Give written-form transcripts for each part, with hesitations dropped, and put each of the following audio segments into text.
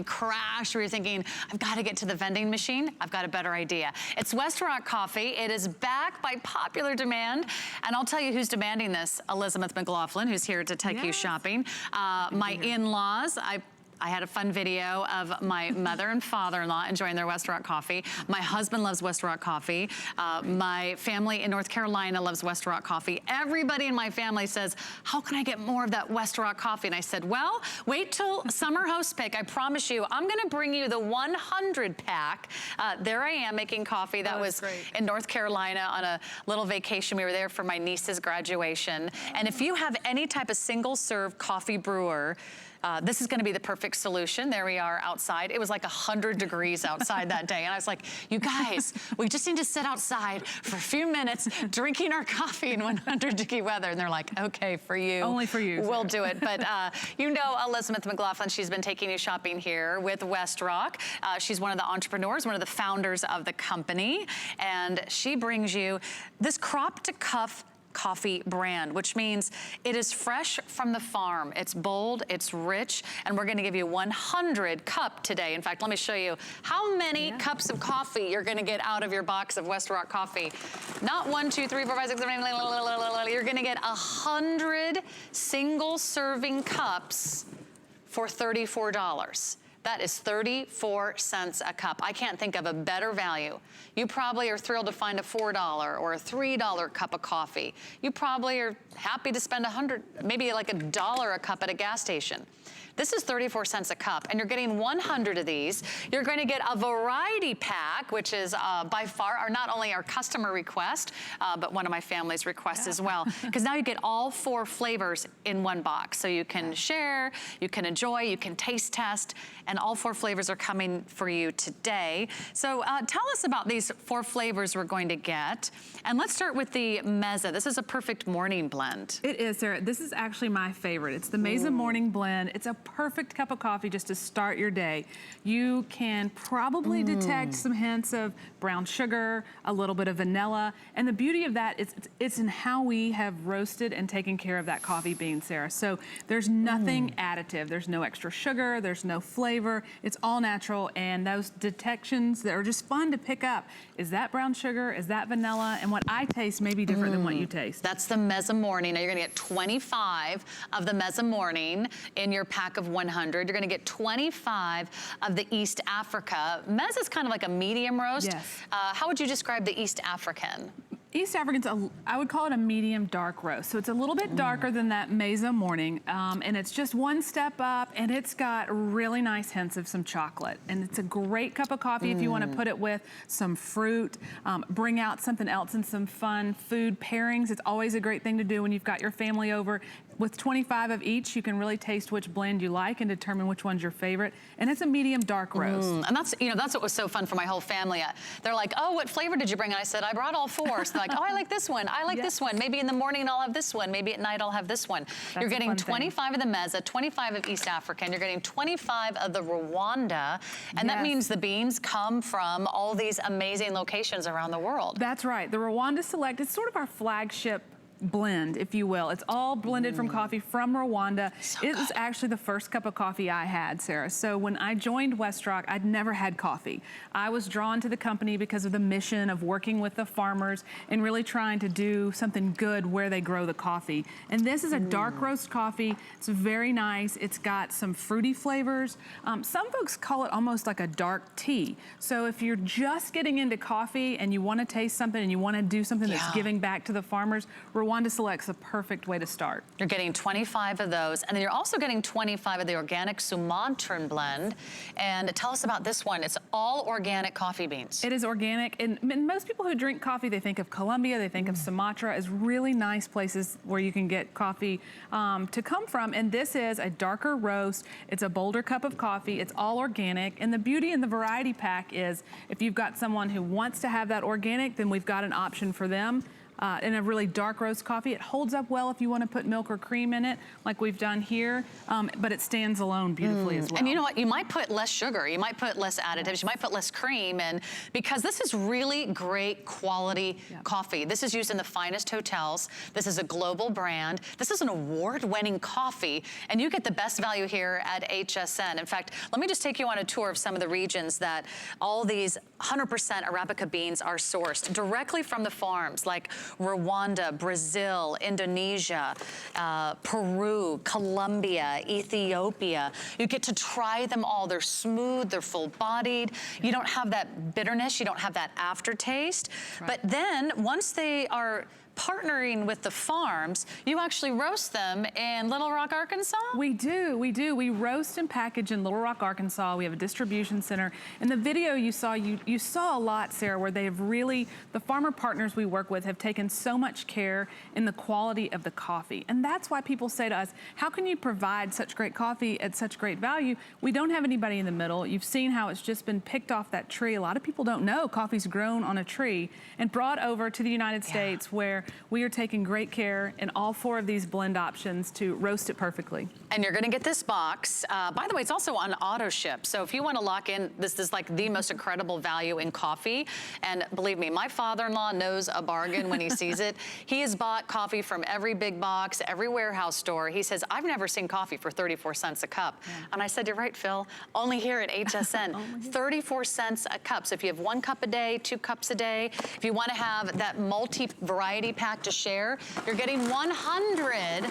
crash where you're thinking, I've got to get to the vending machine, I've got a better idea. It's Westrock coffee. It is back by popular demand. And I'll tell you who's demanding this, Elizabeth McLaughlin, who's here to take you shopping. My in-laws, I had a fun video of my mother and father-in-law enjoying their Westrock coffee. My husband loves Westrock coffee. My family in North Carolina loves Westrock coffee. Everybody in my family says, how can I get more of that Westrock coffee? And I said, well, wait till summer host pick. I promise you, I'm gonna bring you the 100 pack. There I am making coffee. That was in North Carolina on a little vacation. We were there for my niece's graduation. And if you have any type of single serve coffee brewer, this is gonna be the perfect solution. There we are outside. It was like 100 degrees outside that day. And I was like, you guys, we just need to sit outside for a few minutes drinking our coffee in 100 degree weather. And they're like, okay, for you. Only for you. We'll do it. But you know Elizabeth McLaughlin, she's been taking you shopping here with Westrock. She's one of the entrepreneurs, one of the founders of the company. And she brings you this crop to cuff coffee brand, which means it is fresh from the farm. It's bold, it's rich, and we're gonna give you 100 cup today. In fact, let me show you how many cups of coffee you're gonna get out of your box of Westrock coffee. Not 1, 2, 3, 4, 5, 6, 7, 8, you're gonna get 100 single serving cups for $34. That is 34 cents a cup. I can't think of a better value. You probably are thrilled to find a $4 or a $3 cup of coffee. You probably are happy to spend maybe like $1 a cup at a gas station. This is 34 cents a cup, and you're getting 100 of these. You're going to get a variety pack, which is by far not only our customer request, but one of my family's requests as well. Because now you get all 4 flavors in one box. So you can share, you can enjoy, you can taste test, and all 4 flavors are coming for you today. So tell us about these 4 flavors we're going to get. And let's start with the Meza. This is a perfect morning blend. It is, Sarah. This is actually my favorite. It's the Meza Morning Blend. It's a perfect cup of coffee just to start your day. You can probably detect some hints of brown sugar, a little bit of vanilla, and the beauty of that is it's in how we have roasted and taken care of that coffee bean, Sarah. So there's nothing additive. There's no extra sugar, there's no flavor. It's all natural, and those detections that are just fun to pick up. Is that brown sugar? Is that vanilla? And what I taste may be different than what you taste. That's the Meza Morning. Now you're gonna get 25 of the Meza Morning in your pack of 100. You're gonna get 25 of the East Africa. Meza is kind of like a medium roast. Yes. How would you describe the East African? East African's, I would call it a medium dark roast. So it's a little bit darker than that Meza Morning, and it's just one step up, and it's got really nice hints of some chocolate. And it's a great cup of coffee if you want to put it with some fruit, bring out something else and some fun food pairings. It's always a great thing to do when you've got your family over. With 25 of each, you can really taste which blend you like and determine which one's your favorite. And it's a medium dark roast. And that's, you know, that's what was so fun for my whole family. They're like, oh, what flavor did you bring? And I said, I brought all 4. So they're like, oh, I like this one. I like this one. Maybe in the morning I'll have this one. Maybe at night I'll have this one. You're getting 25 of the Meza, 25 of East African. You're getting 25 of the Rwanda. And that means the beans come from all these amazing locations around the world. That's right. The Rwanda Select is sort of our flagship blend, if you will. It's all blended from coffee from Rwanda. It was actually the first cup of coffee I had, Sarah. So when I joined Westrock, I'd never had coffee. I was drawn to the company because of the mission of working with the farmers and really trying to do something good where they grow the coffee. And this is a dark roast coffee. It's very nice. It's got some fruity flavors. Some folks call it almost like a dark tea. So if you're just getting into coffee and you want to taste something and you want to do something that's giving back to the farmers, Rwanda Select's a perfect way to start. You're getting 25 of those, and then you're also getting 25 of the organic Sumatran Blend. And tell us about this one. It's all organic coffee beans. It is organic, and most people who drink coffee, they think of Colombia, they think of Sumatra as really nice places where you can get coffee to come from. And this is a darker roast. It's a bolder cup of coffee. It's all organic. And the beauty in the variety pack is if you've got someone who wants to have that organic, then we've got an option for them. in a really dark roast coffee. It holds up well if you want to put milk or cream in it, like we've done here, but it stands alone beautifully as well. And you know what? You might put less sugar, you might put less additives, you might put less cream in, because this is really great quality coffee. This is used in the finest hotels. This is a global brand. This is an award-winning coffee, and you get the best value here at HSN. In fact, let me just take you on a tour of some of the regions that all these 100% Arabica beans are sourced directly from the farms, like Rwanda, Brazil, Indonesia, Peru, Colombia, Ethiopia. You get to try them all. They're smooth, they're full-bodied. You don't have that bitterness, you don't have that aftertaste. Right. But then once they are partnering with the farms, you actually roast them in Little Rock, Arkansas? We do. We roast and package in Little Rock, Arkansas. We have a distribution center. In the video you saw a lot, Sarah, where they have really, the farmer partners we work with have taken so much care in the quality of the coffee. And that's why people say to us, how can you provide such great coffee at such great value? We don't have anybody in the middle. You've seen how it's just been picked off that tree. A lot of people don't know coffee's grown on a tree and brought over to the United States, where we are taking great care in all 4 of these blend options to roast it perfectly. And you're gonna get this box. By the way, it's also on auto ship. So if you wanna lock in, this is like the most incredible value in coffee. And believe me, my father-in-law knows a bargain when he sees it. He has bought coffee from every big box, every warehouse store. He says, I've never seen coffee for 34 cents a cup. And I said, you're right, Phil. Only here at HSN, 34 cents a cup. So if you have 1 cup a day, 2 cups a day, if you wanna have that multi-variety pack to share, you're getting 100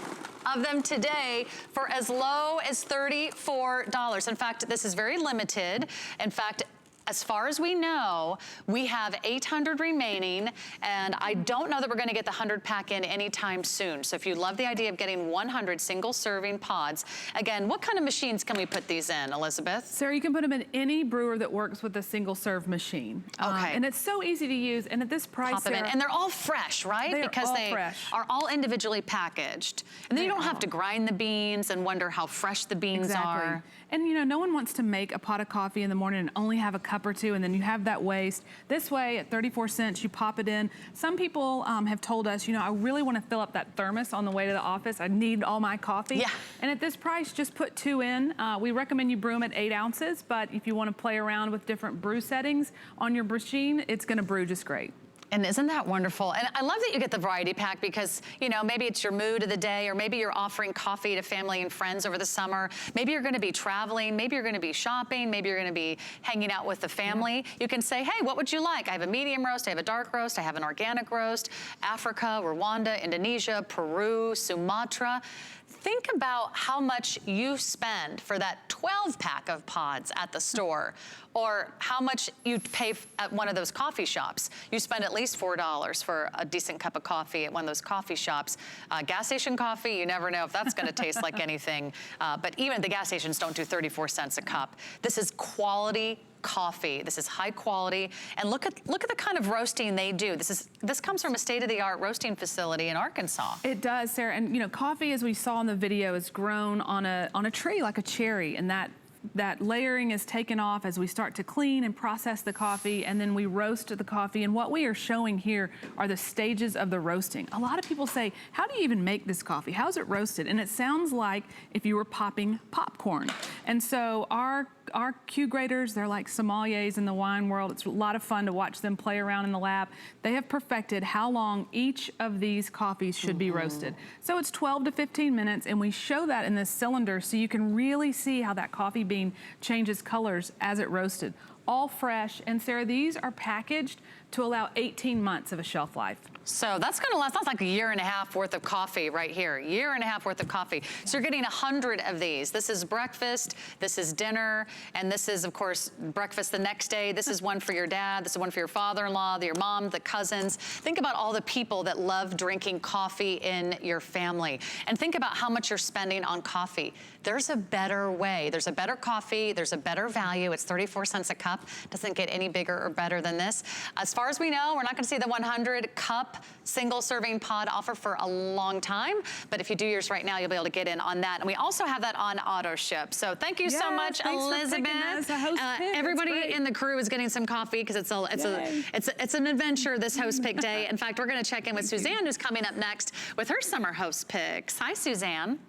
of them today for as low as $34. In fact, this is very limited. In fact, as far as we know, we have 800 remaining, and I don't know that we're gonna get the 100 pack in anytime soon. So if you love the idea of getting 100 single serving pods, again, what kind of machines can we put these in, Elizabeth? Sarah, you can put them in any brewer that works with a single serve machine. Okay. And it's so easy to use, and at this price, Pop them in. And they're all fresh, right? They are because all they fresh. are all individually packaged. And then you don't have to grind the beans and wonder how fresh the beans are. And you know, no one wants to make a pot of coffee in the morning and only have a cup or two, and then you have that waste. This way, at 34 cents, you pop it in. Some people have told us, you know, I really want to fill up that thermos on the way to the office. I need all my coffee. Yeah. And at this price, just put 2 in. We recommend you brew them at 8 ounces, but if you want to play around with different brew settings on your machine, it's going to brew just great. And isn't that wonderful? And I love that you get the variety pack because, you know, maybe it's your mood of the day, or maybe you're offering coffee to family and friends over the summer. Maybe you're gonna be traveling, maybe you're gonna be shopping, maybe you're gonna be hanging out with the family. You can say, hey, what would you like? I have a medium roast, I have a dark roast, I have an organic roast, Africa, Rwanda, Indonesia, Peru, Sumatra. Think about how much you spend for that 12 pack of pods at the store, or how much you pay at one of those coffee shops. You spend at least $4 for a decent cup of coffee at one of those coffee shops. Gas station coffee, you never know if that's gonna taste like anything. But even the gas stations don't do 34 cents a cup. This is quality coffee. This is high quality, and look at the kind of roasting they do. This comes from a state-of-the-art roasting facility in Arkansas. It does, Sarah. And you know, coffee, as we saw in the video, is grown on a tree like a cherry, and that layering is taken off as we start to clean and process the coffee, and then we roast the coffee. And what we are showing here are the stages of the roasting. A lot of people say, how do you even make this coffee? How's it roasted? And it sounds like if you were popping popcorn. And so our Q graders, they're like sommeliers in the wine world. It's a lot of fun to watch them play around in the lab. They have perfected how long each of these coffees should be roasted. So it's 12 to 15 minutes, and we show that in this cylinder so you can really see how that coffee bean changes colors as it roasted. All fresh. And Sarah, these are packaged to allow 18 months of a shelf life. So that's gonna last, that's like a year and a half worth of coffee right here. Year and a half worth of coffee. So you're getting 100 of these. This is breakfast, this is dinner, and this is, of course, breakfast the next day. This is one for your dad, this is one for your father-in-law, your mom, the cousins. Think about all the people that love drinking coffee in your family. And think about how much you're spending on coffee. There's a better way. There's a better coffee, there's a better value. It's 34 cents a cup. cup. Doesn't get any bigger or better than this. As far as we know, we're not gonna see the 100 cup single serving pod offer for a long time, but if you do yours right now, you'll be able to get in on that. And we also have that on auto ship. So thank you so much, Elizabeth. Everybody in the crew is getting some coffee because it's an adventure this host pick day. In fact, we're gonna check in with Suzanne, who's coming up next with her summer host picks. Hi, Suzanne.